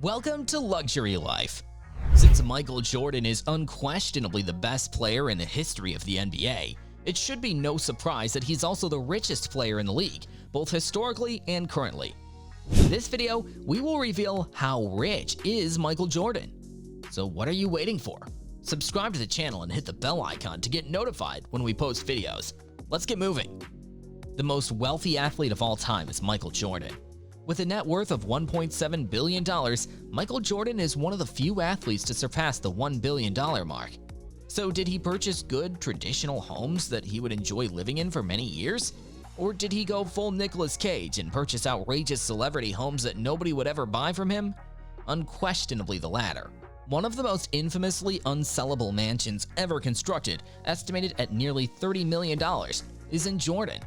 Welcome to Luxury Life. Since Michael Jordan is unquestionably the best player in the history of the NBA, it should be no surprise that he's also the richest player in the league, both historically and currently. In this video, we will reveal how rich is Michael Jordan. So what are you waiting for? Subscribe to the channel and hit the bell icon to get notified when we post videos. Let's get moving. The most wealthy athlete of all time is Michael Jordan. With a net worth of $1.7 billion, Michael Jordan is one of the few athletes to surpass the $1 billion mark. So did he purchase good, traditional homes that he would enjoy living in for many years? Or did he go full Nicolas Cage and purchase outrageous celebrity homes that nobody would ever buy from him? Unquestionably the latter. One of the most infamously unsellable mansions ever constructed, estimated at nearly $30 million, is in Jordan.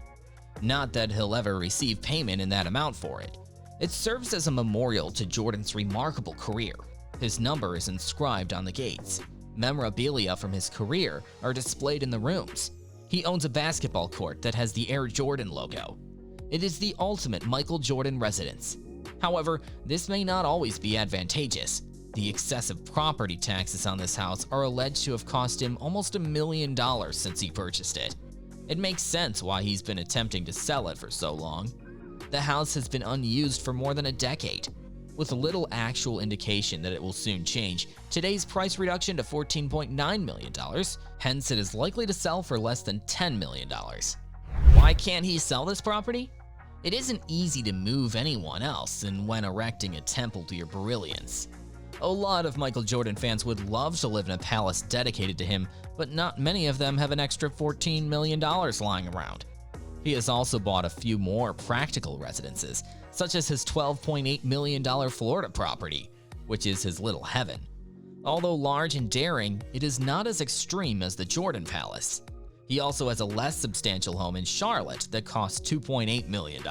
Not that he'll ever receive payment in that amount for it. It serves as a memorial to Jordan's remarkable career. His number is inscribed on the gates. Memorabilia from his career are displayed in the rooms. He owns a basketball court that has the Air Jordan logo. It is the ultimate Michael Jordan residence. However, this may not always be advantageous. The excessive property taxes on this house are alleged to have cost him almost $1 million since he purchased it. It makes sense why he's been attempting to sell it for so long. The house has been unused for more than a decade. With little actual indication that it will soon change, today's price reduction to $14.9 million, hence it is likely to sell for less than $10 million. Why can't he sell this property? It isn't easy to move anyone else and when erecting a temple to your brilliance. A lot of Michael Jordan fans would love to live in a palace dedicated to him, but not many of them have an extra $14 million lying around. He has also bought a few more practical residences, such as his $12.8 million Florida property, which is his little heaven. Although large and daring, it is not as extreme as the Jordan Palace. He also has a less substantial home in Charlotte that costs $2.8 million.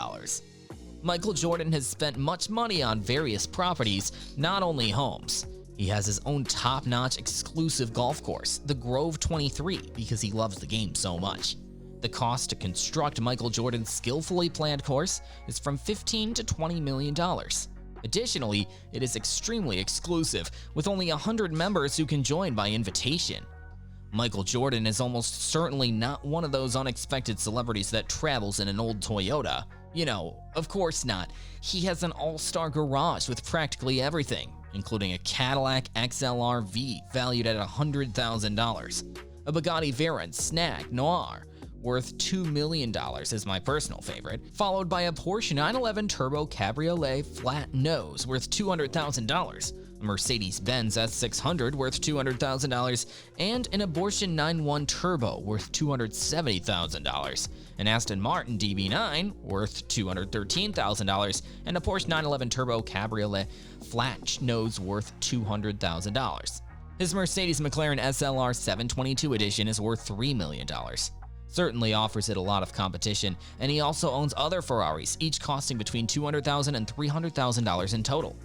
Michael Jordan has spent much money on various properties, not only homes. He has his own top-notch exclusive golf course, the Grove 23, because he loves the game so much. The cost to construct Michael Jordan's skillfully planned course is from $15 to $20 million. Additionally, it is extremely exclusive, with only 100 members who can join by invitation. Michael Jordan is almost certainly not one of those unexpected celebrities that travels in an old Toyota. Of course not. He has an all-star garage with practically everything, including a Cadillac XLR-V valued at $100,000, a Bugatti Veyron Snag Noir worth $2 million is my personal favorite, followed by a Porsche 911 Turbo Cabriolet Flat Nose worth $200,000, a Mercedes-Benz S600 worth $200,000, and an Abortion 91 Turbo worth $270,000, an Aston Martin DB9 worth $213,000, and a Porsche 911 Turbo Cabriolet Flat Nose worth $200,000. His Mercedes McLaren SLR 722 edition is worth $3 million. Certainly offers it a lot of competition, and he also owns other Ferraris, each costing between $200,000 and $300,000 in total.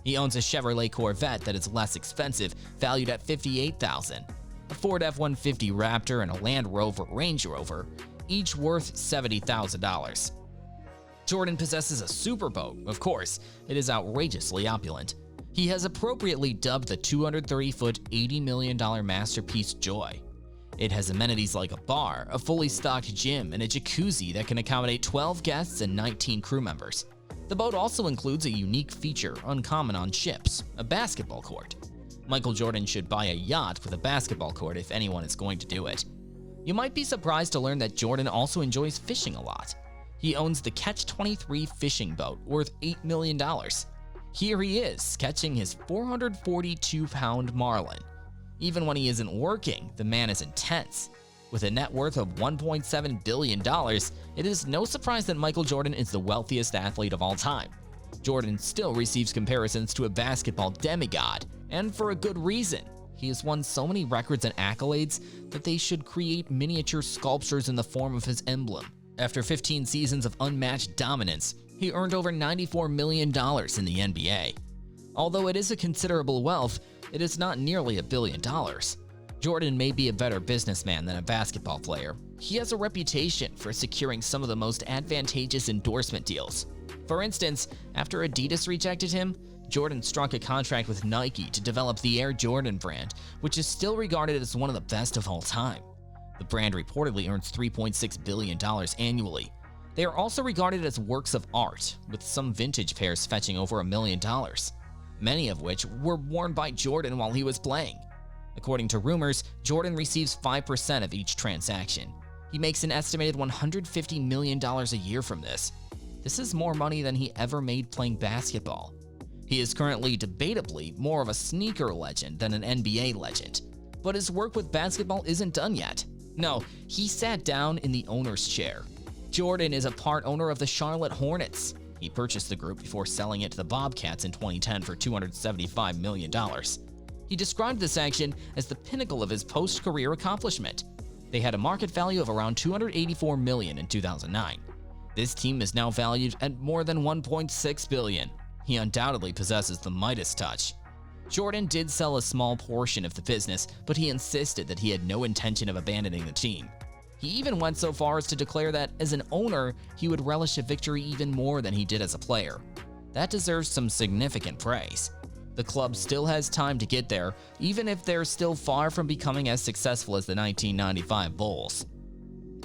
He owns a Chevrolet Corvette that is less expensive, valued at $58,000, a Ford F-150 Raptor and a Land Rover Range Rover, each worth $70,000. Jordan possesses a superboat, of course. It is outrageously opulent. He has appropriately dubbed the 230-foot, $80 million masterpiece Joy. It has amenities like a bar, a fully stocked gym, and a jacuzzi that can accommodate 12 guests and 19 crew members. The boat also includes a unique feature uncommon on ships, a basketball court. Michael Jordan should buy a yacht with a basketball court if anyone is going to do it. You might be surprised to learn that Jordan also enjoys fishing a lot. He owns the Catch 23 fishing boat worth $8 million. Here he is, catching his 442-pound marlin. Even when he isn't working, the man is intense. With a net worth of $1.7 billion, it is no surprise that Michael Jordan is the wealthiest athlete of all time. Jordan still receives comparisons to a basketball demigod, and for a good reason. He has won so many records and accolades that they should create miniature sculptures in the form of his emblem. After 15 seasons of unmatched dominance, he earned over $94 million in the NBA. Although it is a considerable wealth, it is not nearly $1 billion. Jordan may be a better businessman than a basketball player. He has a reputation for securing some of the most advantageous endorsement deals. For instance, after Adidas rejected him, Jordan struck a contract with Nike to develop the Air Jordan brand, which is still regarded as one of the best of all time. The brand reportedly earns $3.6 billion annually. They are also regarded as works of art, with some vintage pairs fetching over $1 million, many of which were worn by Jordan while he was playing. According to rumors, Jordan receives 5% of each transaction. He makes an estimated $150 million a year from this. This is more money than he ever made playing basketball. He is currently debatably more of a sneaker legend than an NBA legend, but his work with basketball isn't done yet. No, he sat down in the owner's chair. Jordan is a part owner of the Charlotte Hornets. He purchased the group before selling it to the Bobcats in 2010 for $275 million. He described this action as the pinnacle of his post-career accomplishment. They had a market value of around $284 million in 2009. This team is now valued at more than $1.6 billion. He undoubtedly possesses the Midas touch. Jordan did sell a small portion of the business, but he insisted that he had no intention of abandoning the team. He even went so far as to declare that, as an owner, he would relish a victory even more than he did as a player. That deserves some significant praise. The club still has time to get there, even if they're still far from becoming as successful as the 1995 Bulls.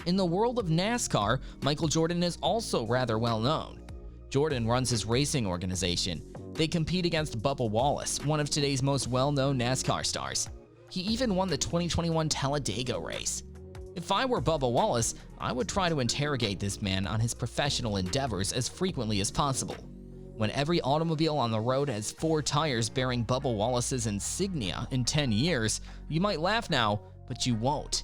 In the world of NASCAR, Michael Jordan is also rather well known. Jordan runs his racing organization. They compete against Bubba Wallace, one of today's most well-known NASCAR stars. He even won the 2021 Talladega race. If I were Bubba Wallace, I would try to interrogate this man on his professional endeavors as frequently as possible. When every automobile on the road has 4 tires bearing Bubba Wallace's insignia in 10 years, you might laugh now, but you won't.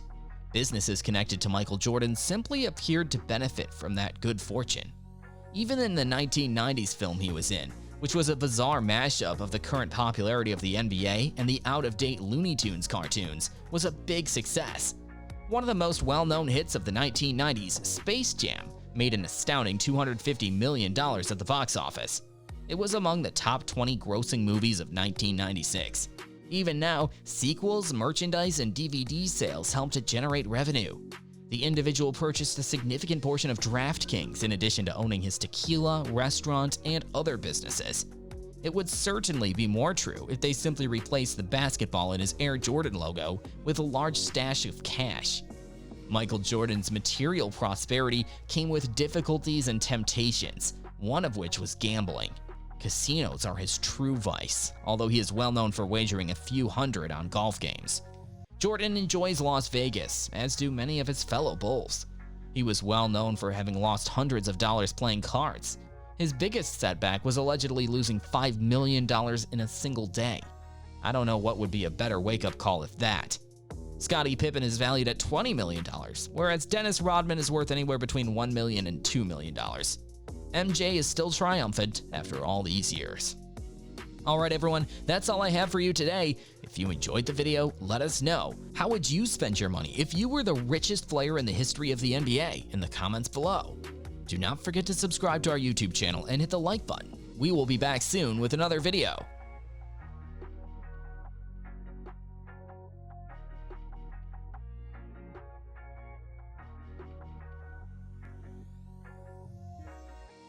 Businesses connected to Michael Jordan simply appeared to benefit from that good fortune. Even in the 1990s film he was in, which was a bizarre mashup of the current popularity of the NBA and the out-of-date Looney Tunes cartoons, was a big success. One of the most well-known hits of the 1990s, Space Jam, made an astounding $250 million at the box office. It was among the top 20 grossing movies of 1996. Even now, sequels, merchandise, and DVD sales help to generate revenue. The individual purchased a significant portion of DraftKings in addition to owning his tequila, restaurant, and other businesses. It would certainly be more true if they simply replaced the basketball in his Air Jordan logo with a large stash of cash. Michael Jordan's material prosperity came with difficulties and temptations, one of which was gambling. Casinos are his true vice, although he is well known for wagering a few hundred on golf games. Jordan enjoys Las Vegas, as do many of his fellow Bulls. He was well known for having lost hundreds of dollars playing cards. His biggest setback was allegedly losing $5 million in a single day. I don't know what would be a better wake-up call if that. Scottie Pippen is valued at $20 million, whereas Dennis Rodman is worth anywhere between $1 million and $2 million. MJ is still triumphant after all these years. Alright everyone, that's all I have for you today. If you enjoyed the video, let us know. How would you spend your money if you were the richest player in the history of the NBA in the comments below. Do not forget to subscribe to our YouTube channel and hit the like button. We will be back soon with another video.